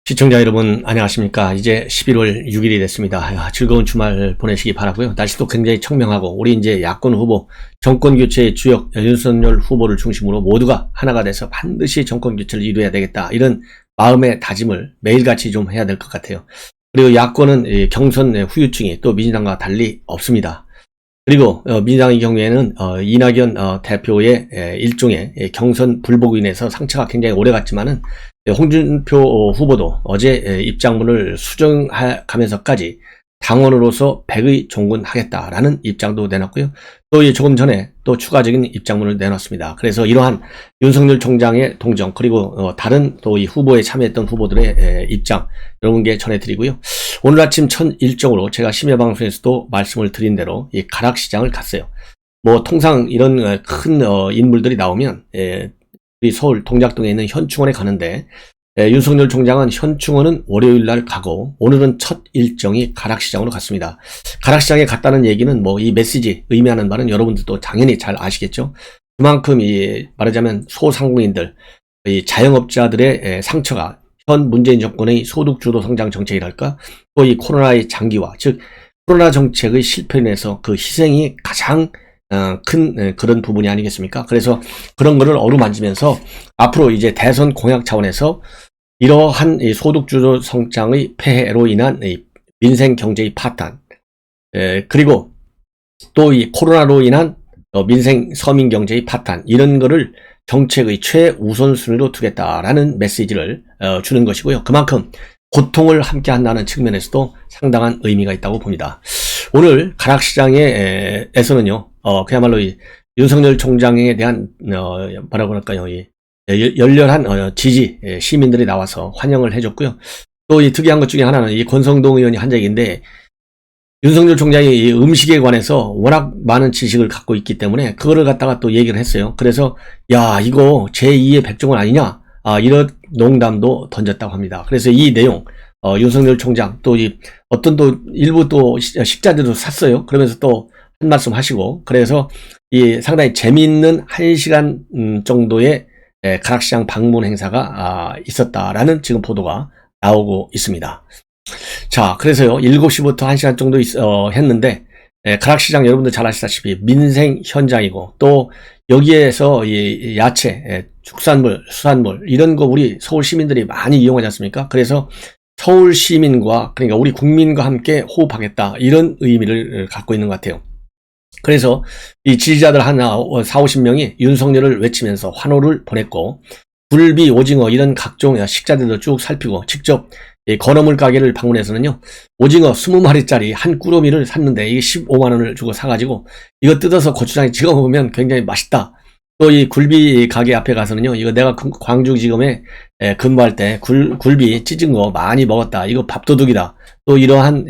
시청자 여러분 안녕하십니까. 이제 11월 6일이 됐습니다. 즐거운 주말 보내시기 바라고요. 날씨도 굉장히 청명하고 우리 이제 야권 후보 정권 교체의 주역 윤석열 후보를 중심으로 모두가 하나가 돼서 반드시 정권 교체를 이루어야 되겠다, 이런 마음의 다짐을 매일같이 좀 해야 될 것 같아요. 그리고 야권은 경선 후유증이 또 민주당과 달리 없습니다. 그리고 민주당의 경우에는 이낙연 대표의 일종의 경선 불복으로 인해서 상처가 굉장히 오래 갔지만은 홍준표 후보도 어제 입장문을 수정하면서까지 당원으로서 100의 종군하겠다라는 입장도 내놨고요. 또 조금 전에 또 추가적인 입장문을 내놨습니다. 그래서 이러한 윤석열 총장의 동정, 그리고 다른 또 이 후보에 참여했던 후보들의 입장, 여러분께 전해드리고요. 오늘 아침 첫 일정으로 제가 심야방송에서도 말씀을 드린 대로 이 가락시장을 갔어요. 뭐 통상 이런 큰 인물들이 나오면 우리 서울 동작동에 있는 현충원에 가는데, 윤석열 총장은 현충원은 월요일날 가고 오늘은 첫 일정이 가락시장으로 갔습니다. 가락시장에 갔다는 얘기는 뭐 이 메시지 의미하는 바는 여러분들도 당연히 잘 아시겠죠. 그만큼 말하자면 소상공인들, 이 자영업자들의 상처가 현 문재인 정권의 소득주도 성장 정책이랄까, 또 이 코로나의 장기화, 즉 코로나 정책의 실패로 인해서 그 희생이 가장 큰 그런 부분이 아니겠습니까? 그래서 그런 거를 어루만지면서 앞으로 이제 대선 공약 차원에서 이러한 소득주도 성장의 폐해로 인한 민생 경제의 파탄, 그리고 또 이 코로나로 인한 민생 서민 경제의 파탄, 이런 거를 정책의 최우선순위로 두겠다라는 메시지를 주는 것이고요. 그만큼 고통을 함께 한다는 측면에서도 상당한 의미가 있다고 봅니다. 오늘 가락시장에서는요, 그야말로 이 윤석열 총장에 대한 뭐라고 할까요, 열렬한 지지 시민들이 나와서 환영을 해줬고요. 또 이 특이한 것 중에 하나는 이 권성동 의원이 한 얘기인데, 윤석열 총장이 이 음식에 관해서 워낙 많은 지식을 갖고 있기 때문에 그거를 갖다가 또 얘기를 했어요. 그래서 야, 이거 제2의 백종원 아니냐, 이런 농담도 던졌다고 합니다. 그래서 이 내용 윤석열 총장 또 어떤 또 일부 또 식자들도 샀어요. 그러면서 또 한 말씀 하시고, 그래서 상당히 재미있는 1시간 정도의 가락시장 방문 행사가 있었다라는 지금 보도가 나오고 있습니다. 자, 그래서요 7시부터 1시간 정도 했는데, 가락시장 여러분들 잘 아시다시피 민생 현장이고, 또 여기에서 이 야채, 축산물, 수산물 이런 거 우리 서울 시민들이 많이 이용하지 않습니까? 그래서 서울 시민과, 그러니까 우리 국민과 함께 호흡하겠다, 이런 의미를 갖고 있는 것 같아요. 그래서 이 지지자들 한 40-50명이 윤석열을 외치면서 환호를 보냈고, 굴비, 오징어 이런 각종 식자들도 쭉 살피고, 직접 건어물 가게를 방문해서는요, 오징어 20마리짜리 한 꾸러미를 샀는데 이게 15만원을 주고 사가지고 이거 뜯어서 고추장에 찍어 먹으면 굉장히 맛있다. 또 이 굴비 가게 앞에 가서는요, 이거 내가 광주지검에 근무할 때 굴비 찢은 거 많이 먹었다, 이거 밥도둑이다. 또 이러한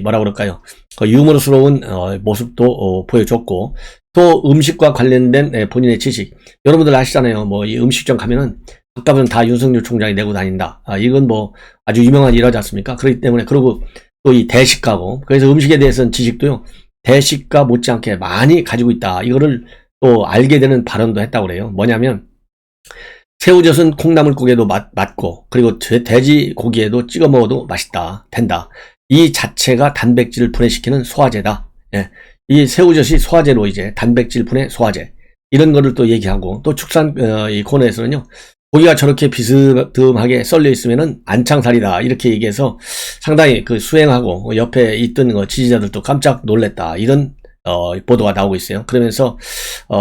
뭐라 그럴까요, 유머러스러운 모습도 보여줬고, 또 음식과 관련된 본인의 지식, 여러분들 아시잖아요. 뭐 이 음식점 가면은 밥값은 다 윤석열 총장이 내고 다닌다, 이건 뭐 아주 유명한 일하지 않습니까? 그렇기 때문에, 그리고 또 이 대식가고, 그래서 음식에 대해서는 지식도요 대식가 못지않게 많이 가지고 있다, 이거를 또 알게 되는 발언도 했다고 그래요. 뭐냐면 새우젓은 콩나물국에도 맞고, 그리고 돼지고기에도 찍어 먹어도 맛있다, 된다. 이 자체가 단백질을 분해시키는 소화제다. 이 새우젓이 소화제로 이제 단백질 분해 소화제, 이런 거를 또 얘기하고, 또 축산 이 코너에서는요, 고기가 저렇게 비스듬하게 썰려 있으면은 안창살이다, 이렇게 얘기해서 상당히 수행하고 옆에 있던 지지자들도 깜짝 놀랬다, 이런 보도가 나오고 있어요. 그러면서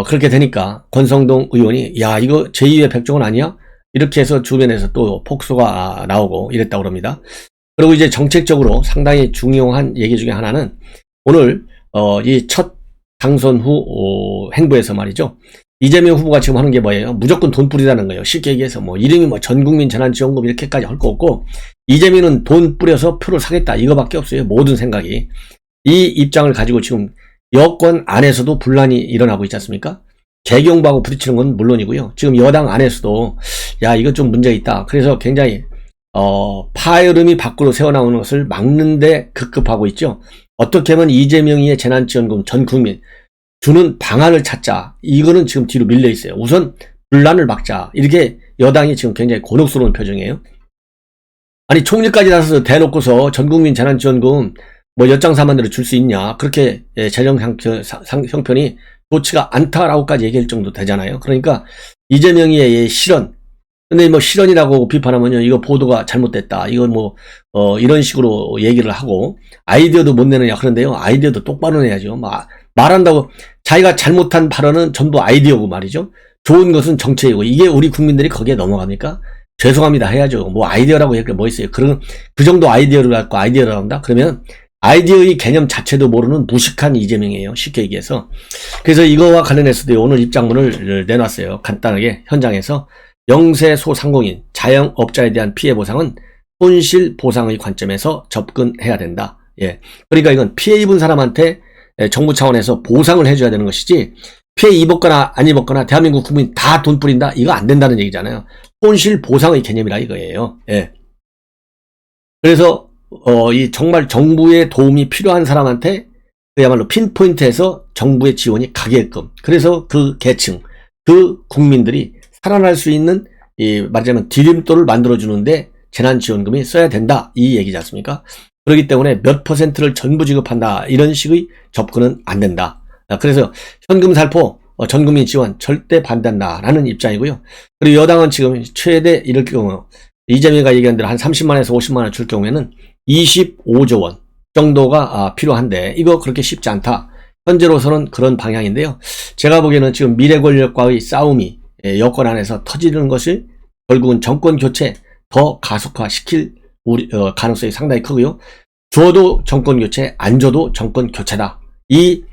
그렇게 되니까 권성동 의원이 야, 이거 제2의 백종원 아니야? 이렇게 해서 주변에서 또 폭소가 나오고 이랬다고 합니다. 그리고 이제 정책적으로 상당히 중요한 얘기 중에 하나는, 오늘 이 첫 당선 후 행보에서 말이죠, 이재명 후보가 지금 하는 게 뭐예요? 무조건 돈 뿌리라는 거예요. 쉽게 얘기해서 뭐 이름이 뭐 전국민 재난지원금 이렇게까지 할 거 없고, 이재명은 돈 뿌려서 표를 사겠다, 이거밖에 없어요. 모든 생각이. 이 입장을 가지고 지금 여권 안에서도 분란이 일어나고 있지 않습니까? 개경부하고 부딪히는 건 물론이고요, 지금 여당 안에서도 야, 이거 좀 문제가 있다. 그래서 굉장히 파열음이 밖으로 새어나오는 것을 막는데 급급하고 있죠. 어떻게 하면 이재명의 재난지원금 전 국민 주는 방안을 찾자, 이거는 지금 뒤로 밀려 있어요. 우선 분란을 막자, 이렇게 여당이 지금 굉장히 곤혹스러운 표정이에요. 아니 총리까지 나서서 대놓고서 전국민 재난지원금 뭐 엿장사만대로 줄 수 있냐, 그렇게 재정 형편이 좋지가 않다라고까지 얘기할 정도 되잖아요. 그러니까 이재명의 실언, 근데 뭐 실언이라고 비판하면요, 이거 보도가 잘못됐다, 이거 뭐 이런 식으로 얘기를 하고, 아이디어도 못 내느냐. 그런데요, 아이디어도 똑바로 내야죠. 말한다고 자기가 잘못한 발언은 전부 아이디어고 말이죠. 좋은 것은 정책이고, 이게 우리 국민들이 거기에 넘어갑니까? 죄송합니다 해야죠. 뭐 아이디어라고 얘기할 게 뭐 있어요. 그 정도 아이디어를 갖고 아이디어를 한다? 그러면 아이디어의 개념 자체도 모르는 무식한 이재명이에요. 쉽게 얘기해서. 그래서 이거와 관련해서도 오늘 입장문을 내놨어요. 간단하게 현장에서. 영세 소상공인, 자영업자에 대한 피해 보상은 손실 보상의 관점에서 접근해야 된다. 예. 그러니까 이건 피해 입은 사람한테 정부 차원에서 보상을 해줘야 되는 것이지, 피해 입었거나 안 입었거나 대한민국 국민 다 돈 뿌린다? 이거 안 된다는 얘기잖아요. 손실 보상의 개념이라 이거예요. 예. 그래서 이 정말 정부의 도움이 필요한 사람한테 그야말로 핀포인트에서 정부의 지원이 가게끔, 그래서 그 계층, 그 국민들이 살아날 수 있는, 말하자면 디딤돌을 만들어주는데 재난지원금이 써야 된다, 이 얘기지 않습니까? 그렇기 때문에 몇 퍼센트를 전부 지급한다, 이런 식의 접근은 안 된다. 그래서 현금 살포, 전국민 지원 절대 반대한다라는 입장이고요. 그리고 여당은 지금 최대 이럴 경우, 이재명이가 얘기한 대로 한 30만에서 50만원 줄 경우에는 25조 원 정도가 필요한데, 이거 그렇게 쉽지 않다. 현재로서는 그런 방향인데요. 제가 보기에는 지금 미래 권력과의 싸움이 여권 안에서 터지는 것이 결국은 정권 교체 더 가속화시킬 가능성이 상당히 크고요. 줘도 정권 교체, 안 줘도 정권 교체다. 이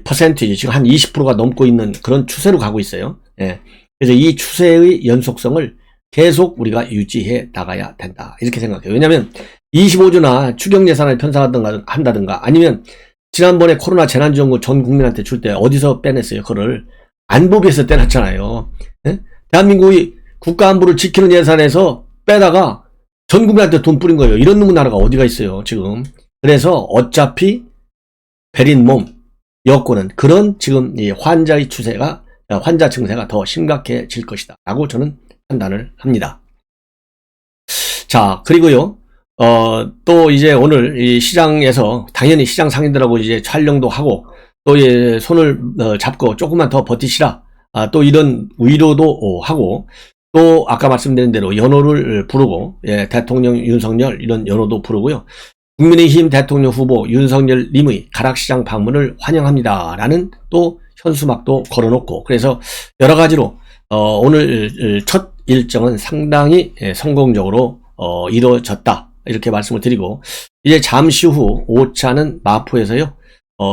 퍼센티지 지금 한 20%가 넘고 있는 그런 추세로 가고 있어요. 예. 그래서 이 추세의 연속성을 계속 우리가 유지해 나가야 된다, 이렇게 생각해요. 왜냐하면 25조나 추경 예산을 편성하든가 한다든가, 아니면 지난번에 코로나 재난지원금 전 국민한테 줄 때 어디서 빼냈어요? 그거를 안보비에서 떼놨잖아요. 예? 대한민국이 국가안보를 지키는 예산에서 빼다가 전 국민한테 돈 뿌린 거예요. 이런 놈의 나라가 어디가 있어요 지금. 그래서 어차피 베린 몸 여권은 그런 지금 이 환자의 추세가, 환자 증세가 더 심각해질 것이다 라고 저는 판단을 합니다. 자, 그리고요, 또 이제 오늘 이 시장에서 당연히 시장 상인들하고 이제 촬영도 하고, 또 손을 잡고 조금만 더 버티시라, 또 이런 위로도 하고, 또 아까 말씀드린 대로 연호를 부르고, 대통령 윤석열 이런 연호도 부르고요. 국민의힘 대통령 후보 윤석열님의 가락시장 방문을 환영합니다 라는 또 현수막도 걸어놓고, 그래서 여러 가지로 오늘 첫 일정은 상당히 성공적으로 이루어졌다, 이렇게 말씀을 드리고, 이제 잠시 후 오찬은 마포에서요,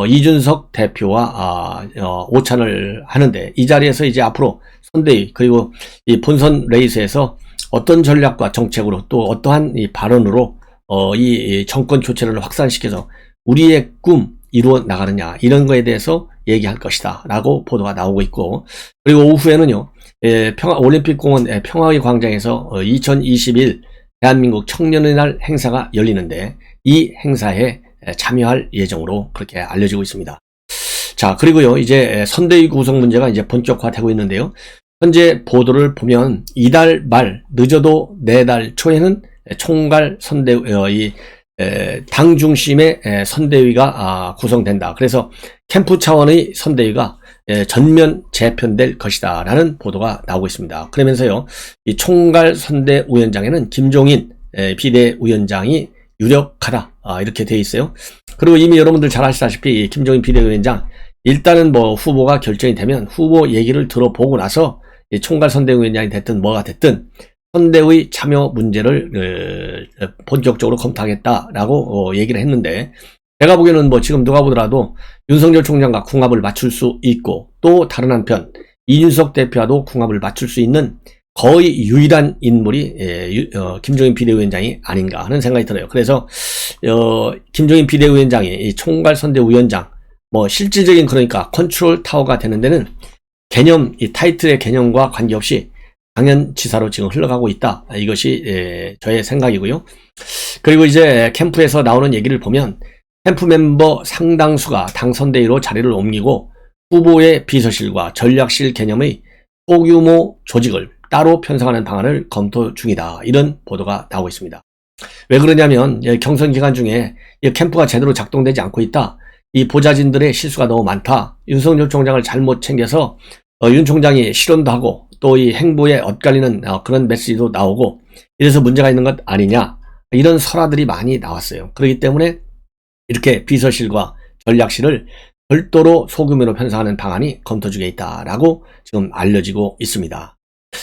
이준석 대표와 오찬을 하는데, 이 자리에서 이제 앞으로 선대위 그리고 이 본선 레이스에서 어떤 전략과 정책으로 또 어떠한 이 발언으로 이 정권 교체를 확산시켜서 우리의 꿈 이루어 나가느냐, 이런 거에 대해서 얘기할 것이다 라고 보도가 나오고 있고, 그리고 오후에는요, 올림픽공원 평화의 광장에서 2021 대한민국 청년의 날 행사가 열리는데, 이 행사에 참여할 예정으로 그렇게 알려지고 있습니다. 자, 그리고요, 이제 선대위 구성 문제가 이제 본격화되고 있는데요. 현재 보도를 보면 이달 말, 늦어도 내달 초에는 총괄 선대위, 당 중심의 선대위가 구성된다. 그래서 캠프 차원의 선대위가 전면 재편될 것이다 라는 보도가 나오고 있습니다. 그러면서요, 이 총괄 선대위원장에는 김종인 비대위원장이 유력하다, 이렇게 되어 있어요. 그리고 이미 여러분들 잘 아시다시피 김종인 비대위원장, 일단은 뭐 후보가 결정이 되면 후보 얘기를 들어보고 나서 총괄 선대위원장이 됐든 뭐가 됐든 선대위 참여 문제를 본격적으로 검토하겠다라고 얘기를 했는데, 제가 보기에는 뭐 지금 누가 보더라도 윤석열 총장과 궁합을 맞출 수 있고, 또 다른 한편 이준석 대표와도 궁합을 맞출 수 있는 거의 유일한 인물이 김종인 비대위원장이 아닌가 하는 생각이 들어요. 그래서 김종인 비대위원장이 총괄 선대위원장, 뭐 실질적인, 그러니까 컨트롤 타워가 되는 데는 개념, 이 타이틀의 개념과 관계없이 당연지사로 지금 흘러가고 있다, 이것이 저의 생각이고요. 그리고 이제 캠프에서 나오는 얘기를 보면 캠프 멤버 상당수가 당 선대위로 자리를 옮기고 후보의 비서실과 전략실 개념의 소규모 조직을 따로 편성하는 방안을 검토 중이다, 이런 보도가 나오고 있습니다. 왜 그러냐면 경선 기간 중에 이 캠프가 제대로 작동되지 않고 있다. 이 보좌진들의 실수가 너무 많다. 윤석열 총장을 잘못 챙겨서 윤 총장이 실언도 하고 또 이 행보에 엇갈리는 그런 메시지도 나오고 이래서 문제가 있는 것 아니냐. 이런 설화들이 많이 나왔어요. 그렇기 때문에 이렇게 비서실과 전략실을 별도로 소규모로 편성하는 방안이 검토 중에 있다라고 지금 알려지고 있습니다.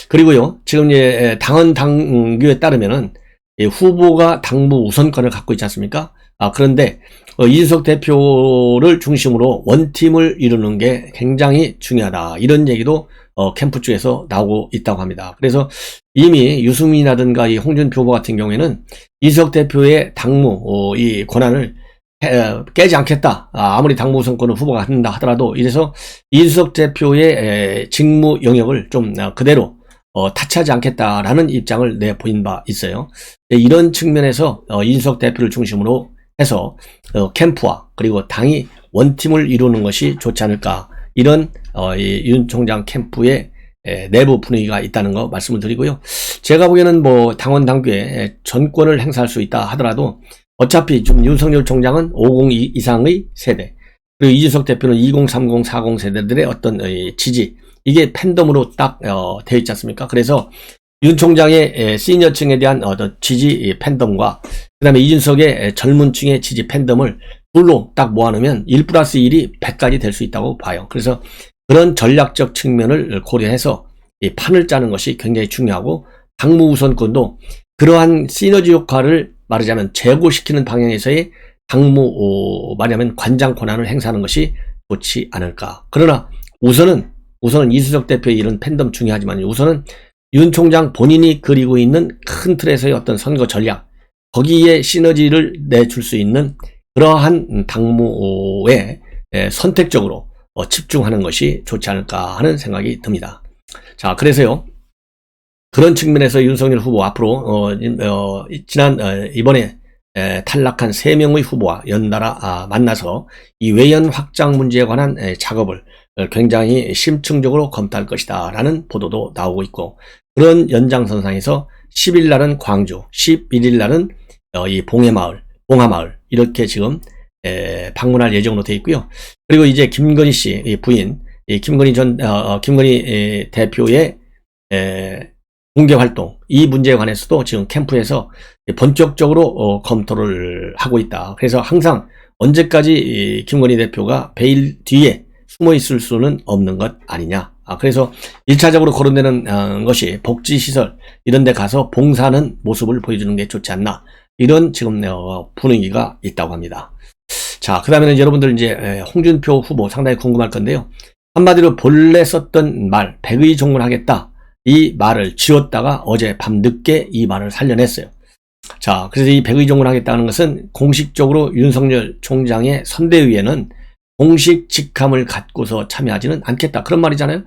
그리고요, 지금 당헌 당규에 따르면은 후보가 당무 우선권을 갖고 있지 않습니까? 그런데 이준석 대표를 중심으로 원팀을 이루는 게 굉장히 중요하다. 이런 얘기도 캠프 쪽에서 나오고 있다고 합니다. 그래서 이미 유승민이라든가 이 홍준표 후보 같은 경우에는 이준석 대표의 당무 이 권한을 깨지 않겠다. 아무리 당무 우선권을 후보가 한다 하더라도 이래서 이준석 대표의 직무 영역을 좀 그대로 타치하지 않겠다라는 입장을 내보인 바 있어요. 이런 측면에서 이준석 대표를 중심으로 해서 캠프와 그리고 당이 원팀을 이루는 것이 좋지 않을까, 이런 윤 총장 캠프의 내부 분위기가 있다는 거 말씀을 드리고요. 제가 보기에는 뭐 당원 당규에 전권을 행사할 수 있다 하더라도 어차피 좀 윤석열 총장은 50 이상의 세대, 그리고 이준석 대표는 20, 30, 40 세대들의 어떤 지지, 이게 팬덤으로 딱 되어 있지 않습니까? 그래서 윤 총장의 시니어층에 대한 어떤 지지 팬덤과 그 다음에 이준석의 젊은 층의 지지 팬덤을 둘로 딱 모아놓으면 1+1이 100까지 될 수 있다고 봐요. 그래서 그런 전략적 측면을 고려해서 이 판을 짜는 것이 굉장히 중요하고, 당무 우선권도 그러한 시너지 효과를 말하자면 제고시키는 방향에서의 당무 말하자면 관장 권한을 행사하는 것이 좋지 않을까. 그러나 우선은 이준석 대표의 이런 팬덤 중요하지만 우선은 윤 총장 본인이 그리고 있는 큰 틀에서의 어떤 선거 전략, 거기에 시너지를 내줄 수 있는 그러한 당무에 선택적으로 집중하는 것이 좋지 않을까 하는 생각이 듭니다. 자, 그래서요, 그런 측면에서 윤석열 후보 앞으로 이번에 탈락한 3명의 후보와 연달아 만나서 이 외연 확장 문제에 관한 작업을 굉장히 심층적으로 검토할 것이다 라는 보도도 나오고 있고, 그런 연장선상에서 10일 날은 광주, 11일 날은 이 봉하마을 이렇게 지금 방문할 예정으로 되어 있고요. 그리고 이제 김건희 씨 부인, 김건희 대표의 공개활동, 이 문제에 관해서도 지금 캠프에서 본격적으로 검토를 하고 있다. 그래서 항상 언제까지 김건희 대표가 베일 뒤에 숨어 있을 수는 없는 것 아니냐. 그래서 1차적으로 거론되는 것이 복지시설 이런 데 가서 봉사하는 모습을 보여주는 게 좋지 않나, 이런 지금 분위기가 있다고 합니다. 자, 그 다음에는 여러분들 이제 홍준표 후보 상당히 궁금할 건데요. 한마디로 본래 썼던 말, 백의종군하겠다, 이 말을 지웠다가 어제 밤늦게 이 말을 살려냈어요. 자, 그래서 이 백의종군하겠다는 것은 공식적으로 윤석열 총장의 선대위에는 공식 직함을 갖고서 참여하지는 않겠다, 그런 말이잖아요.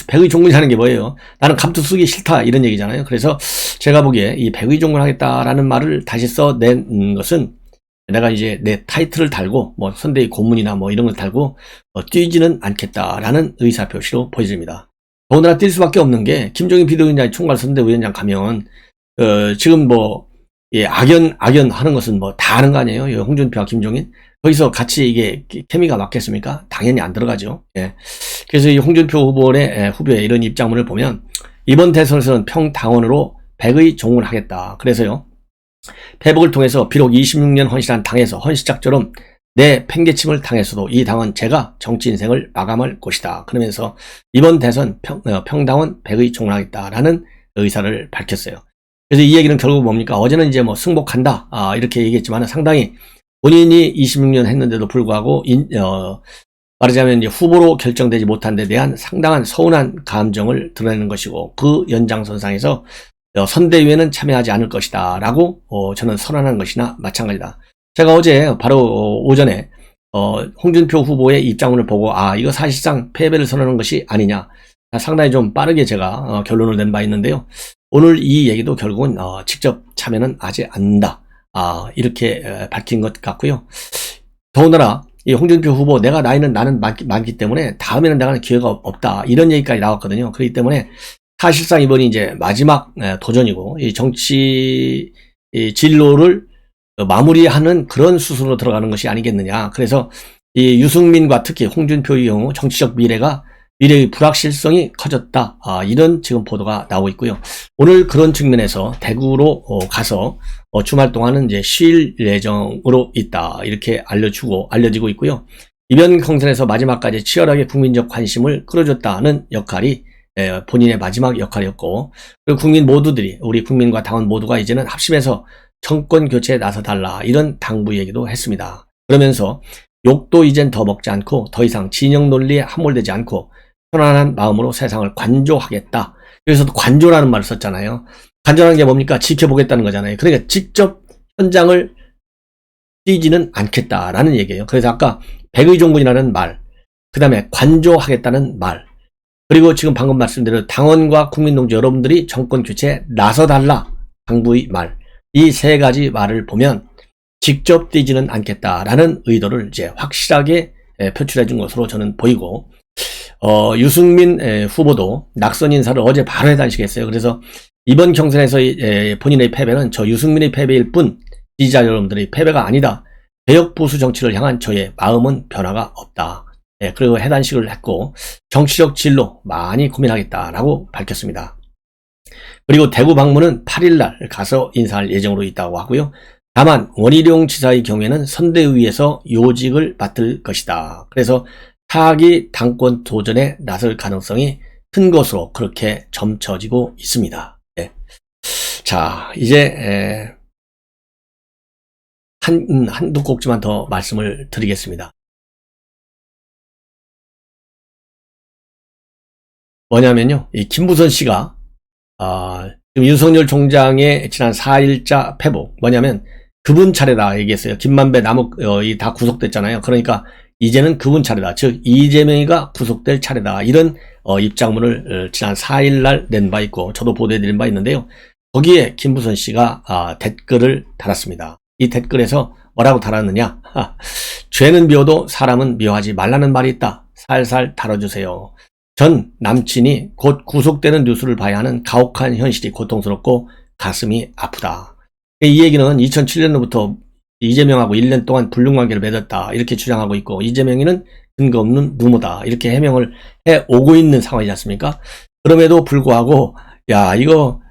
백의종군이라는 게 뭐예요? 나는 감투 쓰기 싫다, 이런 얘기잖아요. 그래서 제가 보기에 이 백의종군하겠다라는 말을 다시 써낸 것은 내가 이제 내 타이틀을 달고 뭐 선대위 고문이나 뭐 이런 걸 달고 뛰지는 않겠다라는 의사표시로 보여집니다. 더군다나 뛸 수밖에 없는 게 김종인 비대위원장이 총괄선대위원장 가면 지금 뭐 악연 하는 것은 뭐 다 하는 거 아니에요? 홍준표와 김종인 거기서 같이 이게 케미가 맞겠습니까? 당연히 안 들어가죠. 예. 그래서 이 홍준표 후보의 이런 입장문을 보면 이번 대선에서는 평당원으로 100의 종을 하겠다. 그래서요, 패복을 통해서 비록 26년 헌신한 당에서 헌시작처럼 내 팽개침을 당했어도 이 당은 제가 정치 인생을 마감할 곳이다. 그러면서 이번 대선 평당원 100의 종을 하겠다라는 의사를 밝혔어요. 그래서 이 얘기는 결국 뭡니까? 어제는 이제 뭐 승복한다, 이렇게 얘기했지만 상당히 본인이 26년 했는데도 불구하고 말하자면 이제 후보로 결정되지 못한 데 대한 상당한 서운한 감정을 드러내는 것이고, 그 연장선상에서 선대위에는 참여하지 않을 것이다 라고 저는 선언한 것이나 마찬가지다. 제가 어제 바로 오전에 홍준표 후보의 입장문을 보고 이거 사실상 패배를 선언한 것이 아니냐, 상당히 좀 빠르게 제가 결론을 낸 바 있는데요. 오늘 이 얘기도 결국은 직접 참여는 하지 않는다, 이렇게 밝힌 것 같고요. 더군다나 이 홍준표 후보, 나는 많기 때문에 다음에는 내가 기회가 없다, 이런 얘기까지 나왔거든요. 그렇기 때문에 사실상 이번이 이제 마지막 도전이고, 이 정치 이 진로를 마무리하는 그런 수순으로 들어가는 것이 아니겠느냐. 그래서 이 유승민과 특히 홍준표의 경우 정치적 미래의 불확실성이 커졌다. 이런 지금 보도가 나오고 있고요. 오늘 그런 측면에서 대구로 가서 주말 동안은 이제 쉴 예정으로 있다. 이렇게 알려지고 있고요. 이번 경선에서 마지막까지 치열하게 국민적 관심을 끌어줬다는 역할이 본인의 마지막 역할이었고, 그리고 우리 국민과 당원 모두가 이제는 합심해서 정권 교체에 나서달라, 이런 당부 얘기도 했습니다. 그러면서 욕도 이젠 더 먹지 않고 더 이상 진영 논리에 함몰되지 않고 편안한 마음으로 세상을 관조하겠다. 여기서도 관조라는 말을 썼잖아요. 관조라는 게 뭡니까? 지켜보겠다는 거잖아요. 그러니까 직접 현장을 뛰지는 않겠다라는 얘기예요. 그래서 아까 백의종군이라는 말, 그 다음에 관조하겠다는 말, 그리고 지금 방금 말씀드린 당원과 국민동지 여러분들이 정권 교체에 나서달라 당부의 말, 이 세 가지 말을 보면 직접 뛰지는 않겠다라는 의도를 이제 확실하게 표출해 준 것으로 저는 보이고, 유승민 후보도 낙선 인사를 어제 바로 해단식했어요. 그래서 이번 경선에서 본인의 패배는 저 유승민의 패배일 뿐 지지자 여러분들의 패배가 아니다. 개혁 보수 정치를 향한 저의 마음은 변화가 없다. 그리고 해단식을 했고 정치적 진로 많이 고민하겠다라고 밝혔습니다. 그리고 대구 방문은 8일날 가서 인사할 예정으로 있다고 하고요. 다만 원희룡 지사의 경우에는 선대위에서 요직을 맡을 것이다. 그래서 차기 당권 도전에 나설 가능성이 큰 것으로 그렇게 점쳐지고 있습니다. 자, 이제 한두 곡지만 더 말씀을 드리겠습니다. 뭐냐면요, 이 김부선 씨가 지금 윤석열 총장의 지난 4일자 패복, 뭐냐면 그분 차례다 얘기했어요. 김만배, 남욱 다 구속됐잖아요. 그러니까 이제는 그분 차례다. 즉 이재명이가 구속될 차례다. 이런 입장문을 지난 4일날 낸 바 있고 저도 보도해드린 바 있는데요. 거기에 김부선 씨가 댓글을 달았습니다. 이 댓글에서 뭐라고 달았느냐. 죄는 미워도 사람은 미워하지 말라는 말이 있다. 살살 다뤄주세요. 전 남친이 곧 구속되는 뉴스를 봐야 하는 가혹한 현실이 고통스럽고 가슴이 아프다. 이 얘기는 2007년부터 이재명하고 1년 동안 불륜관계를 맺었다 이렇게 주장하고 있고, 이재명이는 근거 없는 루머다 이렇게 해명을 해오고 있는 상황이지 않습니까? 그럼에도 불구하고 야 이거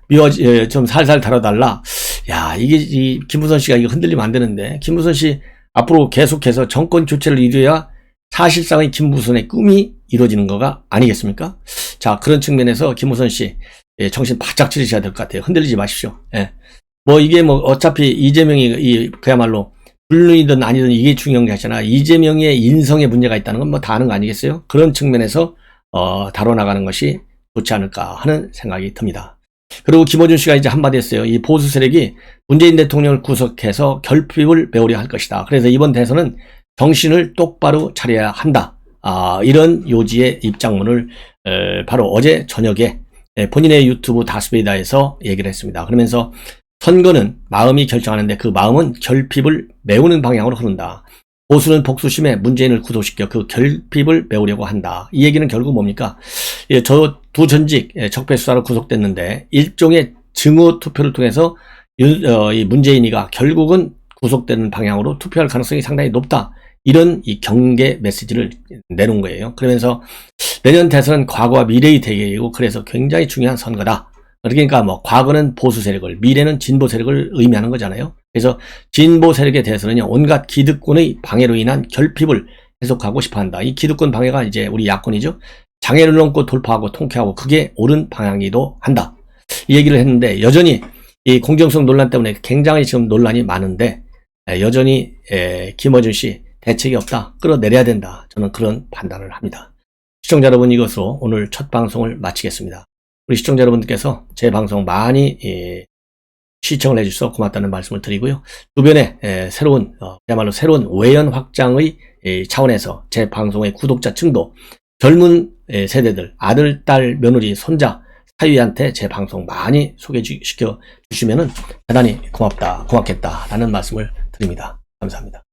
좀 살살 다뤄달라. 야 이게 이 김부선 씨가 이거 흔들리면 안 되는데, 김부선 씨 앞으로 계속해서 정권 교체를 이루어야 사실상의 김부선의 꿈이 이루어지는 거가 아니겠습니까? 자, 그런 측면에서 김부선 씨 정신 바짝 차리셔야 될 것 같아요. 흔들리지 마십시오. 이게 어차피 이재명이 그야말로 불륜이든 아니든 이게 중요한 게 아니잖아. 이재명의 인성에 문제가 있다는 건 다 아는 거 아니겠어요? 그런 측면에서 다뤄나가는 것이 좋지 않을까 하는 생각이 듭니다. 그리고 김어준 씨가 이제 한마디 했어요. 이 보수 세력이 문재인 대통령을 구속해서 결핍을 메우려 할 것이다. 그래서 이번 대선은 정신을 똑바로 차려야 한다. 이런 요지의 입장문을 바로 어제 저녁에 본인의 유튜브 다스베이다에서 얘기를 했습니다. 그러면서 선거는 마음이 결정하는데 그 마음은 결핍을 메우는 방향으로 흐른다. 보수는 복수심에 문재인을 구속시켜 그 결핍을 메우려고 한다. 이 얘기는 결국 뭡니까? 저 두 전직 적폐수사로 구속됐는데 일종의 증오 투표를 통해서 이 문재인이가 결국은 구속되는 방향으로 투표할 가능성이 상당히 높다. 이런 이 경계 메시지를 내놓은 거예요. 그러면서 내년 대선은 과거와 미래의 대결이고 그래서 굉장히 중요한 선거다. 그러니까 과거는 보수 세력을, 미래는 진보 세력을 의미하는 거잖아요. 그래서 진보 세력에 대해서는요, 온갖 기득권의 방해로 인한 결핍을 해소하고 싶어 한다. 이 기득권 방해가 이제 우리 야권이죠. 장애를 넘고 돌파하고 통쾌하고 그게 옳은 방향이기도 한다. 이 얘기를 했는데 여전히 이 공정성 논란 때문에 굉장히 지금 논란이 많은데 여전히 김어준 씨 대책이 없다. 끌어내려야 된다. 저는 그런 판단을 합니다. 시청자 여러분, 이것으로 오늘 첫 방송을 마치겠습니다. 우리 시청자 여러분들께서 제 방송 많이 시청을 해주셔서 고맙다는 말씀을 드리고요. 주변에 그야말로 새로운 외연 확장의 차원에서 제 방송의 구독자층도 젊은 세대들, 아들, 딸, 며느리, 손자, 사위한테 제 방송 많이 소개시켜 주시면은 대단히 고맙겠다라는 말씀을 드립니다. 감사합니다.